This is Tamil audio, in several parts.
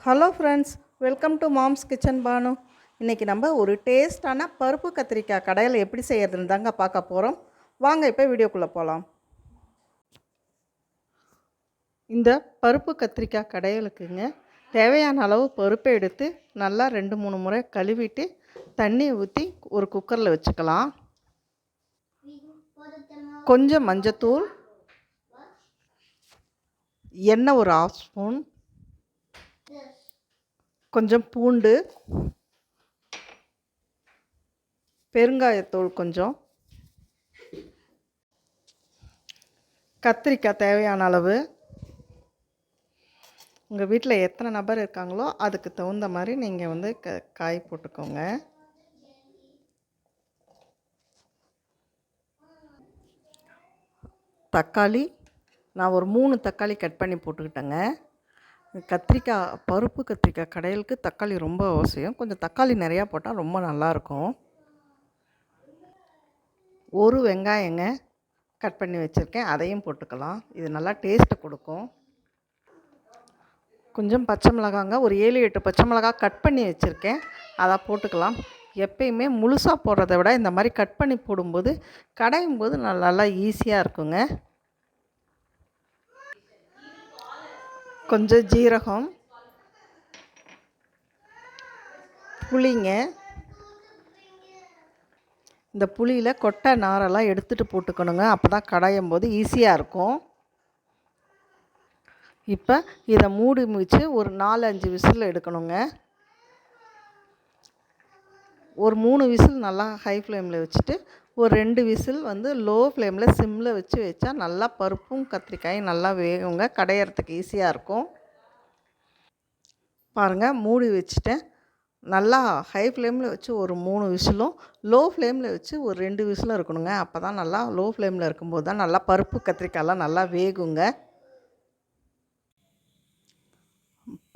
Hello friends, welcome to mom's kitchen Bhanu. இன்றைக்கி நம்ம ஒரு டேஸ்டான பருப்பு கத்திரிக்காய் கடையில் எப்படி செய்கிறதுன்னு தாங்க பார்க்க போகிறோம். வாங்க இப்போ வீடியோக்குள்ளே போகலாம். இந்த பருப்பு கத்திரிக்காய் கடையிலுக்குங்க தேவையான அளவு பருப்பை எடுத்து நல்லா 2-3 முறை கழுவிட்டு தண்ணி ஊற்றி ஒரு குக்கரில் வச்சுக்கலாம். கொஞ்சம் மஞ்சத்தூள், எண்ணெய் ஒரு 1/2 ஸ்பூன், கொஞ்சம் பூண்டு, பெருங்காயத்தூள் கொஞ்சம், கத்திரிக்காய் தேவையான அளவு. உங்கள் வீட்டில் எத்தனை நபர் இருக்காங்களோ அதுக்கு தகுந்த மாதிரி நீங்கள் காய் போட்டுக்கோங்க. தக்காளி நான் ஒரு 3 தக்காளி கட் பண்ணி போட்டுக்கிட்டேங்க. பருப்பு கத்திரிக்காய் கடையலுக்கு தக்காளி ரொம்ப அவசியம். கொஞ்சம் தக்காளி நிறையா போட்டால் ரொம்ப நல்லாயிருக்கும். ஒரு வெங்காயங்க கட் பண்ணி வச்சுருக்கேன், அதையும் போட்டுக்கலாம். இது நல்லா டேஸ்ட்டு கொடுக்கும். கொஞ்சம் பச்சை மிளகாங்க, ஒரு 7-8 பச்சை மிளகா கட் பண்ணி வச்சுருக்கேன், அதை போட்டுக்கலாம். எப்பயுமே முழுசாக போடுறத விட இந்த மாதிரி கட் பண்ணி போடும்போது கடையும் போது நல்லா ஈஸியாக இருக்குங்க. கொஞ்சம் ஜீரகம், புளிங்க. இந்த புளியில் கொட்டை நாரெல்லாம் எடுத்துகிட்டு போட்டுக்கணுங்க, அப்போ தான் கடையும் போது ஈஸியாக இருக்கும். இப்போ இதை மூடி முடிச்சு ஒரு 4-5 விசில் எடுக்கணுங்க. ஒரு 3 விசில் நல்லா ஹை ஃப்ளேமில் வச்சுட்டு ஒரு 2 விசில் லோ ஃப்ளேமில் சிம்மில் வச்சா நல்லா பருப்பும் கத்திரிக்காயும் நல்லா வேகுங்க, கடையிறதுக்கு ஈஸியாக இருக்கும். பாருங்கள், மூடி வச்சுட்டேன். நல்லா ஹை ஃப்ளேமில் வச்சு ஒரு 3 விசிலும், லோ ஃப்ளேமில் வச்சு ஒரு 2 விசிலும் இருக்கணுங்க. அப்போ தான் நல்லா லோ ஃப்ளேமில் இருக்கும்போது தான் நல்லா பருப்பு கத்திரிக்காயெலாம் நல்லா வேகுங்க.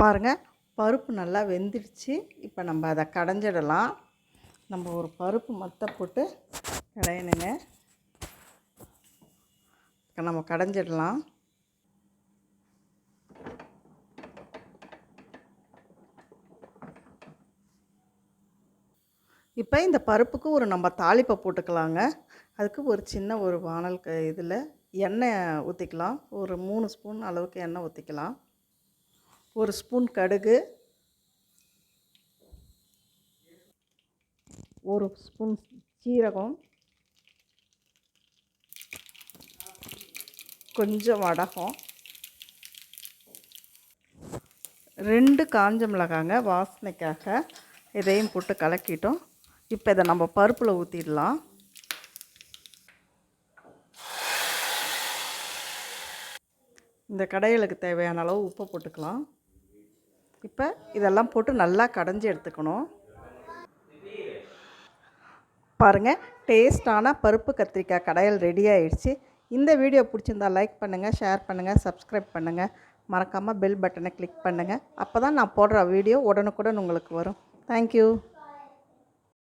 பாருங்கள், பருப்பு நல்லா வெந்துடுச்சு. இப்போ நம்ம அதை கடைஞ்சிடலாம். நம்ம ஒரு பருப்பு மத்தை போட்டு கடையணுங்க. இப்போ நம்ம கடைஞ்சிடலாம். இப்போ இந்த பருப்புக்கு நம்ம தாளிப்பை போட்டுக்கலாங்க. அதுக்கு ஒரு சின்ன ஒரு வானல் இதில் எண்ணெய் ஊற்றிக்கலாம். ஒரு 3 ஸ்பூன் அளவுக்கு எண்ணெய் ஊற்றிக்கலாம். 1 ஸ்பூன் கடுகு, 1 ஸ்பூன் சீரகம், கொஞ்சம் வடகம், 2 காஞ்ச மிளகாங்க வாசனைக்காக, இதையும் போட்டு கலக்கிட்டோம். இப்போ இதை நம்ம பருப்பில் ஊற்றிடலாம். இந்த கடையிலுக்கு தேவையான அளவு உப்பு போட்டுக்கலாம். இப்போ இதெல்லாம் போட்டு நல்லா கடைஞ்சி எடுத்துக்கணும். பாருங்கள், டேஸ்டான பருப்பு கத்திரிக்காய் கடையல் ரெடி ஆகிடுச்சு. இந்த வீடியோ பிடிச்சிருந்தா லைக் பண்ணுங்கள், ஷேர் பண்ணுங்கள், சப்ஸ்கிரைப் பண்ணுங்கள். மறக்காமல் பெல் பட்டனை கிளிக் பண்ணுங்கள். அப்போ தான் நான் போடுற வீடியோ உடனுக்குடன் உங்களுக்கு வரும். தேங்க்யூ.